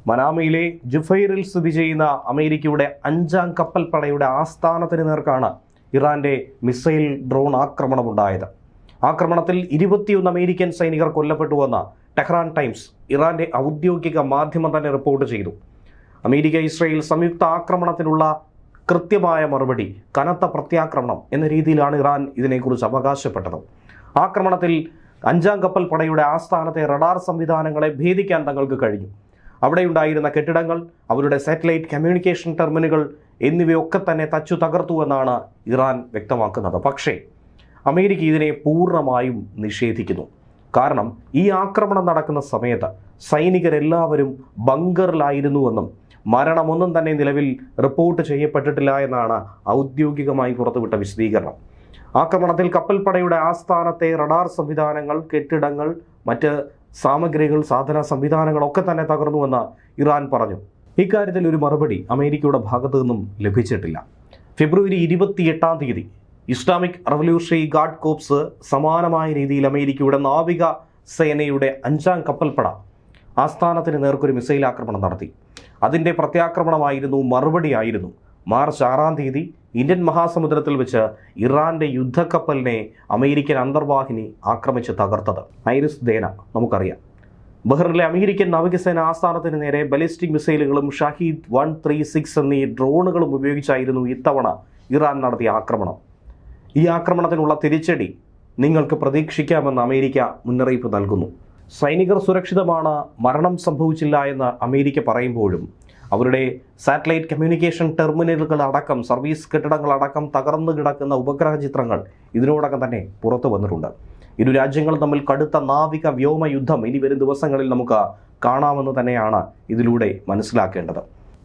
മനാമയിലെ ജുഫൈറിൽ സ്ഥിതി ചെയ്യുന്ന അമേരിക്കയുടെ 5ാം കപ്പൽപ്പടയുടെ ആസ്ഥാനത്തിന് നേർക്കാണ് ഇറാന്റെ മിസൈൽ ഡ്രോൺ ആക്രമണമുണ്ടായത്. ആക്രമണത്തിൽ 21 അമേരിക്കൻ സൈനികർ കൊല്ലപ്പെട്ടുവെന്ന് ടെഹ്റാൻ ടൈംസ്, ഇറാന്റെ ഔദ്യോഗിക മാധ്യമം തന്നെ റിപ്പോർട്ട് ചെയ്തു. അമേരിക്ക ഇസ്രായേൽ സംയുക്ത ആക്രമണത്തിനുള്ള കൃത്യമായ മറുപടി, കനത്ത പ്രത്യാക്രമണം എന്ന രീതിയിലാണ് ഇറാൻ ഇതിനെക്കുറിച്ച് അവകാശപ്പെട്ടത്. ആക്രമണത്തിൽ 5ാം കപ്പൽപ്പടയുടെ ആസ്ഥാനത്തെ റഡാർ സംവിധാനങ്ങളെ ഭേദിക്കാൻ തങ്ങൾക്ക് കഴിഞ്ഞു. അവിടെയുണ്ടായിരുന്ന കെട്ടിടങ്ങൾ, അവരുടെ സാറ്റലൈറ്റ് കമ്മ്യൂണിക്കേഷൻ ടെർമിനലുകൾ എന്നിവയൊക്കെ തന്നെ തച്ചു തകർത്തുവെന്നാണ് ഇറാൻ വ്യക്തമാക്കുന്നത്. പക്ഷേ അമേരിക്ക ഇതിനെ പൂർണ്ണമായും നിഷേധിക്കുന്നു. കാരണം ഈ ആക്രമണം നടക്കുന്ന സമയത്ത് സൈനികരെല്ലാവരും ബങ്കറിലായിരുന്നുവെന്നും മരണമൊന്നും തന്നെ നിലവിൽ റിപ്പോർട്ട് ചെയ്യപ്പെട്ടിട്ടില്ല എന്നാണ് ഔദ്യോഗികമായി പുറത്തുവിട്ട വിശദീകരണം. ആക്രമണത്തിൽ കപ്പൽപ്പടയുടെ ആസ്ഥാനത്തെ റഡാർ സംവിധാനങ്ങൾ, കെട്ടിടങ്ങൾ, മറ്റ് സാമഗ്രികൾ, സാധന സംവിധാനങ്ങളൊക്കെ തന്നെ തകർന്നുവെന്ന് ഇറാൻ പറഞ്ഞു. ഇക്കാര്യത്തിൽ ഒരു മറുപടി അമേരിക്കയുടെ ഭാഗത്തു നിന്നും ലഭിച്ചിട്ടില്ല. ഫെബ്രുവരി 28-ാം തീയതി ഇസ്ലാമിക് റവല്യൂഷണറി ഗാർഡ് കോർപ്സ് സമാനമായ രീതിയിൽ അമേരിക്കയുടെ നാവിക സേനയുടെ 5ാം കപ്പൽപ്പട ആസ്ഥാനത്തിന് നേർക്കൊരു മിസൈൽ ആക്രമണം നടത്തി. അതിൻ്റെ പ്രത്യാക്രമണമായിരുന്നു, മറുപടിയായിരുന്നു മാർച്ച് 6-ാം തീയതി ഇന്ത്യൻ മഹാസമുദ്രത്തിൽ വെച്ച് ഇറാന്റെ യുദ്ധക്കപ്പലിനെ അമേരിക്കൻ അന്തർവാഹിനി ആക്രമിച്ച് തകർത്തത്. ഐറിസ് ദേന നമുക്കറിയാം. ബഹ്റിനിലെ അമേരിക്കൻ നാവികസേന ആസ്ഥാനത്തിന് നേരെ ബലിസ്റ്റിക് മിസൈലുകളും ഷഹീദ് 136 എന്നീ ഡ്രോണുകളും ഉപയോഗിച്ചായിരുന്നു ഇത്തവണ ഇറാൻ നടത്തിയ ആക്രമണം. ഈ ആക്രമണത്തിനുള്ള തിരിച്ചടി നിങ്ങൾക്ക് പ്രതീക്ഷിക്കാമെന്ന് അമേരിക്ക മുന്നറിയിപ്പ് നൽകുന്നു. സൈനികർ സുരക്ഷിതമാണ്, മരണം സംഭവിച്ചില്ല എന്ന് അമേരിക്ക പറയുമ്പോഴും അവരുടെ സാറ്റലൈറ്റ് കമ്മ്യൂണിക്കേഷൻ ടെർമിനലുകൾ അടക്കം, സർവീസ് കെട്ടിടങ്ങളടക്കം തകർന്നു കിടക്കുന്ന ഉപഗ്രഹ ചിത്രങ്ങൾ ഇതിനോടകം തന്നെ പുറത്തു വന്നിട്ടുണ്ട്. ഇരു രാജ്യങ്ങളും തമ്മിൽ കടുത്ത നാവിക വ്യോമ യുദ്ധം ഇനി വരും ദിവസങ്ങളിൽ നമുക്ക് കാണാമെന്ന് തന്നെയാണ് ഇതിലൂടെ മനസ്സിലാക്കേണ്ടത്.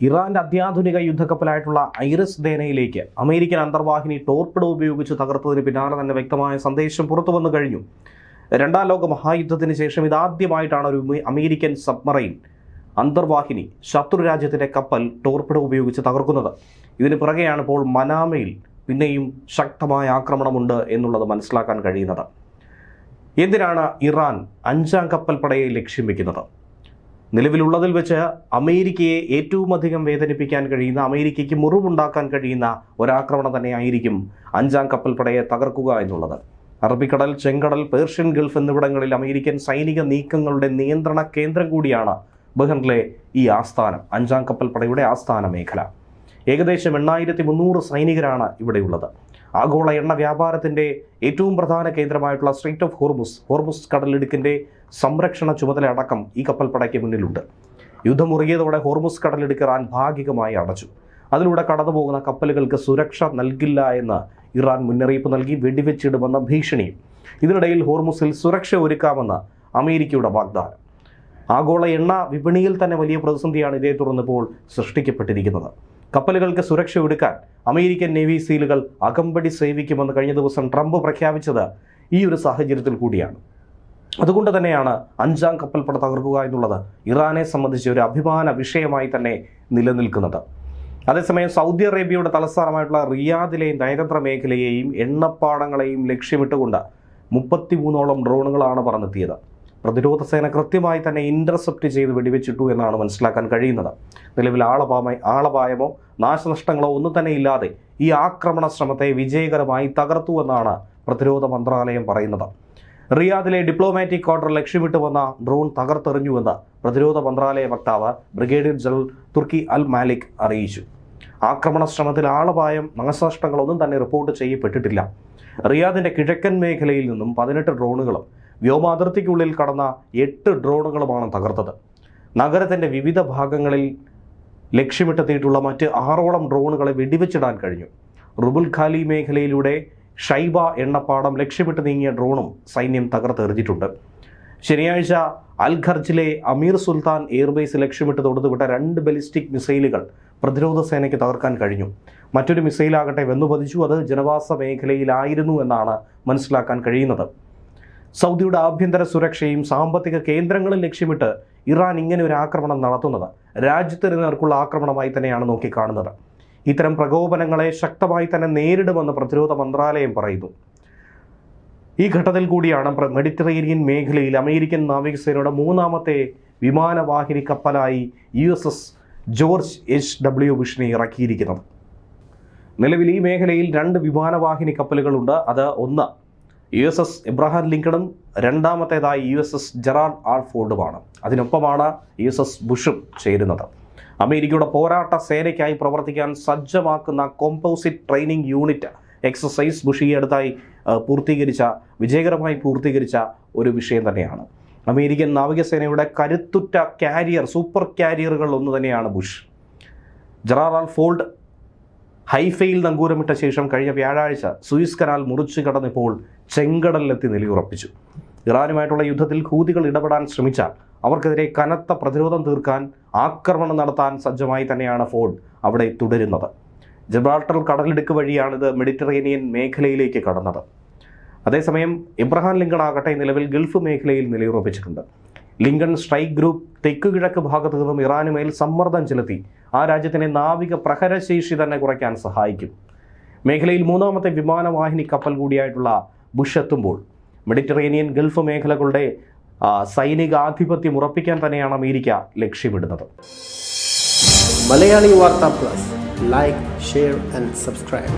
ഇറാന്റെ അത്യാധുനിക യുദ്ധക്കപ്പലായിട്ടുള്ള ഐറിസ് ദേനയിലേക്ക് അമേരിക്കൻ അന്തർവാഹിനി ടോർപിഡോ ഉപയോഗിച്ച് തകർത്തതിന് പിന്നാലെ തന്നെ വ്യക്തമായ സന്ദേശം പുറത്തു വന്നു കഴിഞ്ഞു. 2ാം ലോക മഹായുദ്ധത്തിന് ശേഷം ഇതാദ്യമായിട്ടാണ് ഒരു അമേരിക്കൻ സബ്മറൈൻ അന്തർവാഹിനി ശത്രു രാജ്യത്തിൻ്റെ കപ്പൽ ടോർപിഡോ ഉപയോഗിച്ച് തകർക്കുന്നത്. ഇതിന് പിറകെയാണ് ഇപ്പോൾ മനാമയിൽ പിന്നെയും ശക്തമായ ആക്രമണമുണ്ട് എന്നുള്ളത് മനസ്സിലാക്കാൻ കഴിയുന്നത്. എന്തിനാണ് ഇറാൻ 5ാം കപ്പൽപ്പടയെ ലക്ഷ്യം വയ്ക്കുന്നത്? നിലവിലുള്ളതിൽ വെച്ച് അമേരിക്കയെ ഏറ്റവും അധികം വേദനിപ്പിക്കാൻ കഴിയുന്ന, അമേരിക്കയ്ക്ക് മുറിവുണ്ടാക്കാൻ കഴിയുന്ന ഒരാക്രമണം തന്നെയായിരിക്കും 5ാം കപ്പൽപ്പടയെ തകർക്കുക എന്നുള്ളത്. അറബിക്കടൽ, ചെങ്കടൽ, പേർഷ്യൻ ഗൾഫ് എന്നിവിടങ്ങളിൽ അമേരിക്കൻ സൈനിക നീക്കങ്ങളുടെ നിയന്ത്രണ കേന്ദ്രം കൂടിയാണ് ബഹ്റിനിലെ ഈ ആസ്ഥാനം, 5ാം കപ്പൽപ്പടയുടെ ആസ്ഥാന മേഖല. ഏകദേശം 8300 സൈനികരാണ് ഇവിടെയുള്ളത്. ആഗോള എണ്ണ വ്യാപാരത്തിൻ്റെ ഏറ്റവും പ്രധാന കേന്ദ്രമായിട്ടുള്ള സ്ട്രെയ്റ്റ് ഓഫ് ഹോർമുസ് കടലിടുക്കിൻ്റെ സംരക്ഷണ ചുമതല അടക്കം ഈ കപ്പൽപ്പടയ്ക്ക് മുന്നിലുണ്ട്. യുദ്ധം മുറുകിയതോടെ ഹോർമുസ് കടലിടുക്ക് ഇറാൻ ഭാഗികമായി അടച്ചു. അതിലൂടെ കടന്നുപോകുന്ന കപ്പലുകൾക്ക് സുരക്ഷ നൽകില്ല എന്ന് ഇറാൻ മുന്നറിയിപ്പ് നൽകി, വെടിവെച്ചിടുമെന്ന ഭീഷണിയും. ഇതിനിടയിൽ ഹോർമുസിൽ സുരക്ഷ ഒരുക്കാമെന്ന് അമേരിക്കയുടെ വാഗ്ദാനം. ആഗോള എണ്ണ വിപണിയിൽ തന്നെ വലിയ പ്രതിസന്ധിയാണ് ഇതേ തുടർന്നിപ്പോൾ സൃഷ്ടിക്കപ്പെട്ടിരിക്കുന്നത്. കപ്പലുകൾക്ക് സുരക്ഷ ഒരുക്കാൻ അമേരിക്കൻ നേവി സീലുകൾ അകമ്പടി സേവിക്കുമെന്ന് കഴിഞ്ഞ ദിവസം ട്രംപ് പ്രഖ്യാപിച്ചത് ഈ ഒരു സാഹചര്യത്തിൽ കൂടിയാണ്. അതുകൊണ്ട് തന്നെയാണ് 5ാം കപ്പൽപ്പട തകർക്കുക എന്നുള്ളത് ഇറാനെ സംബന്ധിച്ച് ഒരു അഭിമാന വിഷയമായി തന്നെ നിലനിൽക്കുന്നത്. അതേസമയം സൗദി അറേബ്യയുടെ തലസ്ഥാനമായിട്ടുള്ള റിയാദിലെ നയതന്ത്ര മേഖലയെയും എണ്ണപ്പാടങ്ങളെയും ലക്ഷ്യമിട്ടുകൊണ്ട് 33ഓളം ഡ്രോണുകളാണ് പറന്നെത്തിയത്. പ്രതിരോധ സേന കൃത്യമായി തന്നെ ഇന്റർസെപ്റ്റ് ചെയ്ത് വെടിവെച്ചിട്ടു എന്നാണ് മനസ്സിലാക്കാൻ കഴിയുന്നത്. നിലവിൽ ആളപായമോ നാശനഷ്ടങ്ങളോ ഒന്നും തന്നെ ഇല്ലാതെ ഈ ആക്രമണ ശ്രമത്തെ വിജയകരമായി തകർത്തുവെന്നാണ് പ്രതിരോധ മന്ത്രാലയം പറയുന്നത്. റിയാദിലെ ഡിപ്ലോമാറ്റിക് ക്വാർട്ടർ ലക്ഷ്യമിട്ട് വന്ന ഡ്രോൺ തകർത്തെറിഞ്ഞുവെന്ന് പ്രതിരോധ മന്ത്രാലയ വക്താവ് ബ്രിഗേഡിയർ ജനറൽ തുർക്കി അൽ മാലിക് അറിയിച്ചു. ആക്രമണ ശ്രമത്തിൽ ആളപായം, നാശനഷ്ടങ്ങളൊന്നും തന്നെ റിപ്പോർട്ട് ചെയ്യപ്പെട്ടിട്ടില്ല. റിയാദിന്റെ കിഴക്കൻ മേഖലയിൽ നിന്നും 18 ഡ്രോണുകളും വ്യോമാതിർത്തിക്കുള്ളിൽ കടന്ന 8 ഡ്രോണുകളുമാണ് തകർത്തത്. നഗരത്തിന്റെ വിവിധ ഭാഗങ്ങളിൽ ലക്ഷ്യമിട്ടെത്തിയിട്ടുള്ള മറ്റ് 6ഓളം ഡ്രോണുകളെ വെടിവെച്ചിടാൻ കഴിഞ്ഞു. റുബുൽ ഖാലി മേഖലയിലൂടെ ഷൈബ എണ്ണപ്പാടം ലക്ഷ്യമിട്ട് നീങ്ങിയ ഡ്രോണും സൈന്യം തകർത്തെറിഞ്ഞിട്ടുണ്ട്. ശനിയാഴ്ച അൽ ഖർജിലെ അമീർ സുൽത്താൻ എയർബേസ് ലക്ഷ്യമിട്ട് തൊടുത്തുവിട്ട 2 ബലിസ്റ്റിക് മിസൈലുകൾ പ്രതിരോധ സേനയ്ക്ക് തകർക്കാൻ കഴിഞ്ഞു. മറ്റൊരു മിസൈലാകട്ടെ വെന്നുപതിച്ചു. അത് ജനവാസ മേഖലയിലായിരുന്നു എന്നാണ് മനസ്സിലാക്കാൻ കഴിയുന്നത്. സൗദിയുടെ ആഭ്യന്തര സുരക്ഷയും സാമ്പത്തിക കേന്ദ്രങ്ങളും ലക്ഷ്യമിട്ട് ഇറാൻ ഇങ്ങനെ ഒരു ആക്രമണം നടത്തുന്നത് രാജ്യത്തിന് നേർക്കുള്ള ആക്രമണമായി തന്നെയാണ് നോക്കിക്കാണുന്നത്. ഇത്തരം പ്രകോപനങ്ങളെ ശക്തമായി തന്നെ നേരിടുമെന്ന് പ്രതിരോധ മന്ത്രാലയം പറയുന്നു. ഈ ഘട്ടത്തിൽ കൂടിയാണ് മെഡിറ്ററേനിയൻ മേഖലയിൽ അമേരിക്കൻ നാവികസേനയുടെ 3ാമത്തെ വിമാനവാഹിനി കപ്പലായി USS ജോർജ് H.W. ബുഷിനെ ഇറക്കിയിരിക്കുന്നത്. നിലവിൽ ഈ മേഖലയിൽ 2 വിമാനവാഹിനി കപ്പലുകളുണ്ട്. അത് ഒന്ന് USS എബ്രഹാം ലിങ്കണും രണ്ടാമത്തേതായി USS ജെറാൾഡ് ആർ ഫോർഡുമാണ്. അതിനൊപ്പമാണ് USS ബുഷും ചേരുന്നത്. അമേരിക്കയുടെ പോരാട്ട സേനയ്ക്കായി പ്രവർത്തിക്കാൻ സജ്ജമാക്കുന്ന composite training unit exercise Bush ഈ അടുത്തായി വിജയകരമായി പൂർത്തീകരിച്ച ഒരു വിഷയം തന്നെയാണ്. അമേരിക്കൻ നാവികസേനയുടെ കരുത്തുറ്റ സൂപ്പർ കാരിയറുകൾ ഒന്ന് തന്നെയാണ് ബുഷ്. ജെറാൾഡ് ആർ ഫോർഡ് ഹൈഫയിൽ നങ്കൂരമിട്ട ശേഷം കഴിഞ്ഞ വ്യാഴാഴ്ച സൂയിസ് കനാൽ മുറിച്ചു കടന്നിപ്പോൾ ചെങ്കടലിലെത്തി നിലയുറപ്പിച്ചു. ഇറാനുമായിട്ടുള്ള യുദ്ധത്തിൽ ഹൂതികൾ ഇടപെടാൻ ശ്രമിച്ചാൽ അവർക്കെതിരെ കനത്ത പ്രതിരോധം തീർക്കാൻ ആക്രമണം നടത്താൻ സജ്ജമായി തന്നെയാണ് ഫോർഡ് അവിടെ തുടരുന്നത്. ജിബ്രാൾട്ടർ കടലിടുക്ക് വഴിയാണിത് മെഡിറ്ററേനിയൻ മേഖലയിലേക്ക് കടന്നത്. അതേസമയം എബ്രഹാം ലിങ്കൺ ആകട്ടെ നിലവിൽ ഗൾഫ് മേഖലയിൽ നിലയുറപ്പിച്ചിട്ടുണ്ട്. ലിങ്കൺ സ്ട്രൈക്ക് ഗ്രൂപ്പ് തെക്കുകിഴക്ക് ഭാഗത്തു നിന്നും ഇറാനുമേൽ സമ്മർദ്ദം ചെലുത്തി ആ രാജ്യത്തിൻ്റെ നാവിക പ്രഹരശേഷി തന്നെ കുറയ്ക്കാൻ സഹായിക്കും. മേഖലയിൽ 3ാമത്തെ വിമാനവാഹിനി കപ്പൽ കൂടിയായിട്ടുള്ള ബുഷ് എത്തുമ്പോൾ മെഡിറ്ററേനിയൻ ഗൾഫ് മേഖലകളുടെ സൈനിക ആധിപത്യം ഉറപ്പിക്കാൻ തന്നെയാണ് അമേരിക്ക ലക്ഷ്യമിടുന്നത്. മലയാളി വാർത്താ plus, like, share and subscribe.